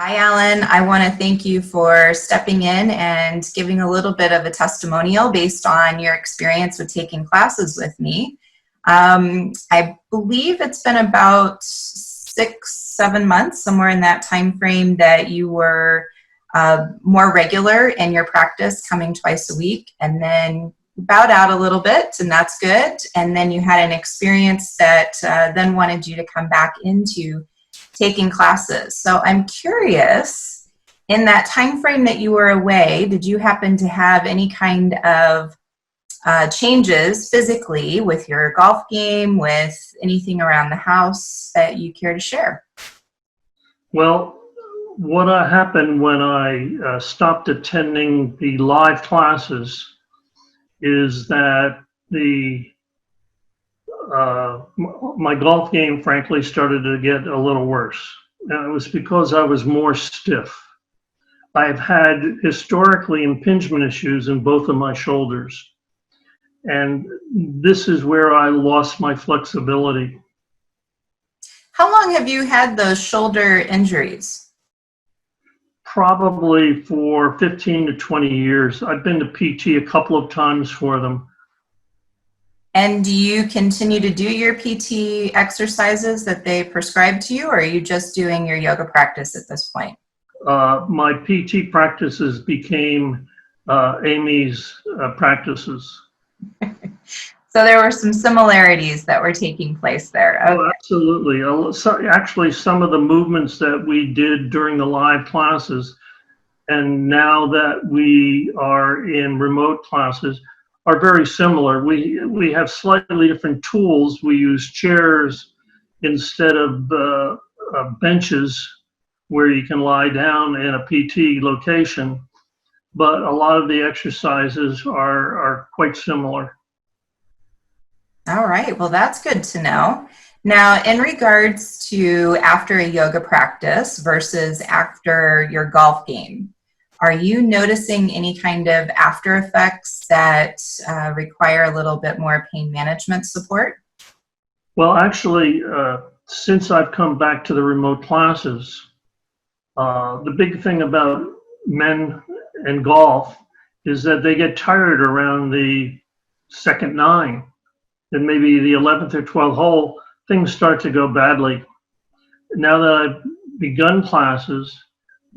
Hi, Alan. I want to thank you for stepping in and giving a little bit of a testimonial based on your experience with taking classes with me. I believe it's been about 6, 7 months, somewhere in that time frame, that you were more regular in your practice, coming twice a week, and then bowed out a little bit, and that's good. And then you had an experience that then wanted you to come back into taking classes. So I'm curious, in that time frame that you were away, did you happen to have any kind of changes physically with your golf game, with anything around the house that you care to share? Well, what happened when I stopped attending the live classes is that my golf game, frankly, started to get a little worse. And it was because I was more stiff. I've had historically impingement issues in both of my shoulders. And this is where I lost my flexibility. How long have you had those shoulder injuries? Probably for 15 to 20 years. I've been to PT a couple of times for them. And do you continue to do your PT exercises that they prescribe to you, or are you just doing your yoga practice at this point? My PT practices became Amy's practices. So there were some similarities that were taking place there. Okay. Oh, absolutely. Actually, some of the movements that we did during the live classes, and now that we are in remote classes, are very similar. We have slightly different tools. We use chairs instead of benches where you can lie down in a PT location, but a lot of the exercises are quite similar. All right, well, that's good to know. Now, in regards to after a yoga practice versus after your golf game, are you noticing any kind of after effects that require a little bit more pain management support? Well, actually, since I've come back to the remote classes, the big thing about men and golf is that they get tired around the second nine. Then maybe the 11th or 12th hole, things start to go badly. Now that I've begun classes,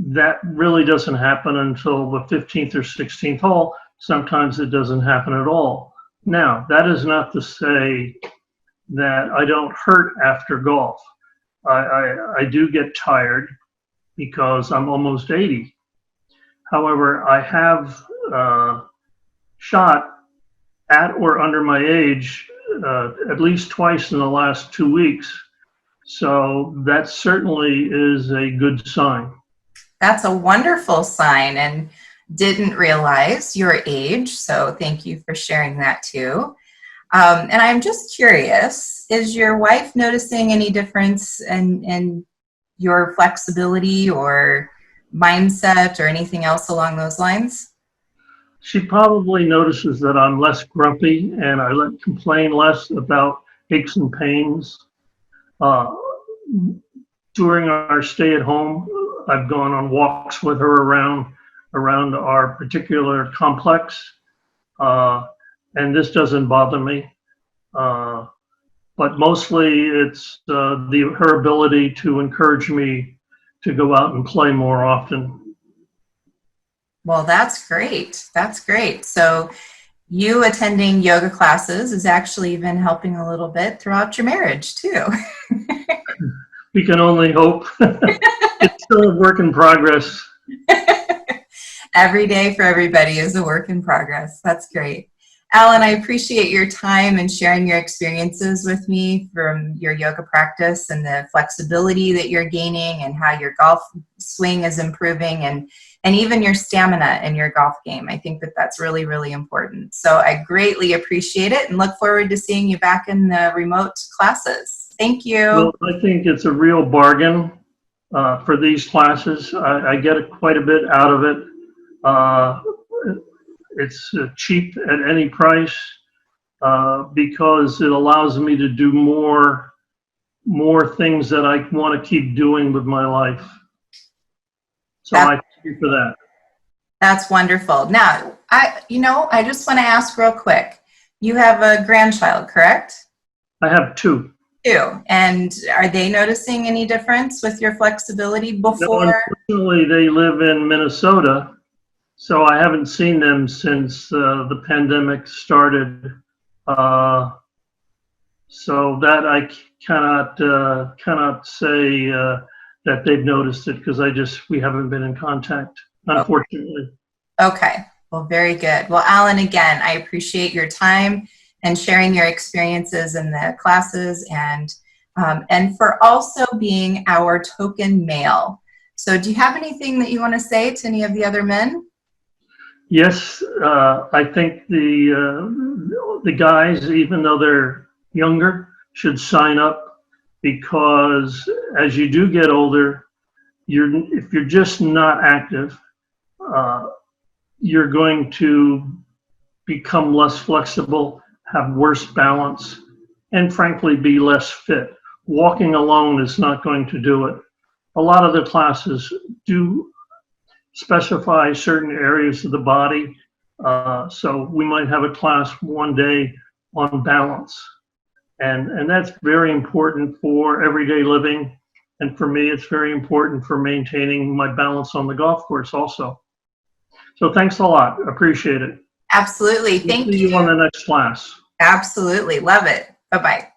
that really doesn't happen until the 15th or 16th hole. Sometimes it doesn't happen at all. Now, that is not to say that I don't hurt after golf. I do get tired because I'm almost 80. However, I have shot at or under my age at least twice in the last 2 weeks. So that certainly is a good sign. That's a wonderful sign, and didn't realize your age, so thank you for sharing that too. And I'm just curious, is your wife noticing any difference in your flexibility or mindset or anything else along those lines? She probably notices that I'm less grumpy and I complain less about aches and pains. During our stay at home, I've gone on walks with her around our particular complex, and this doesn't bother me. But mostly it's her ability to encourage me to go out and play more often. Well, that's great. That's great. So you attending yoga classes is actually even helping a little bit throughout your marriage too. We can only hope. It's still a work in progress. Every day for everybody is a work in progress. That's great. Alan, I appreciate your time and sharing your experiences with me from your yoga practice and the flexibility that you're gaining and how your golf swing is improving and even your stamina in your golf game. I think that that's really, really important. So I greatly appreciate it and look forward to seeing you back in the remote classes. Thank you. Well, I think it's a real bargain for these classes. I get quite a bit out of it. It's cheap at any price because it allows me to do more things that I want to keep doing with my life. So I thank you for that. That's wonderful. Now, I just want to ask real quick. You have a grandchild, correct? I have two. Two. And are they noticing any difference with your flexibility No, before? unfortunately, they live in Minnesota, so I haven't seen them since the pandemic started. So that I cannot say that they've noticed it because we haven't been in contact, unfortunately. Okay. Well, very good. Well, Alan, again, I appreciate your time and sharing your experiences in the classes, and for also being our token male. So do you have anything that you want to say to any of the other men? Yes, I think the guys, even though they're younger, should sign up because as you do get older, if you're just not active, you're going to become less flexible, have worse balance, and frankly be less fit. Walking alone is not going to do it. A lot of the classes do specify certain areas of the body. So we might have a class one day on balance. And that's very important for everyday living. And for me, it's very important for maintaining my balance on the golf course also. So thanks a lot. Appreciate it. Absolutely. Thank See you on the next class. Absolutely. Love it. Bye-bye.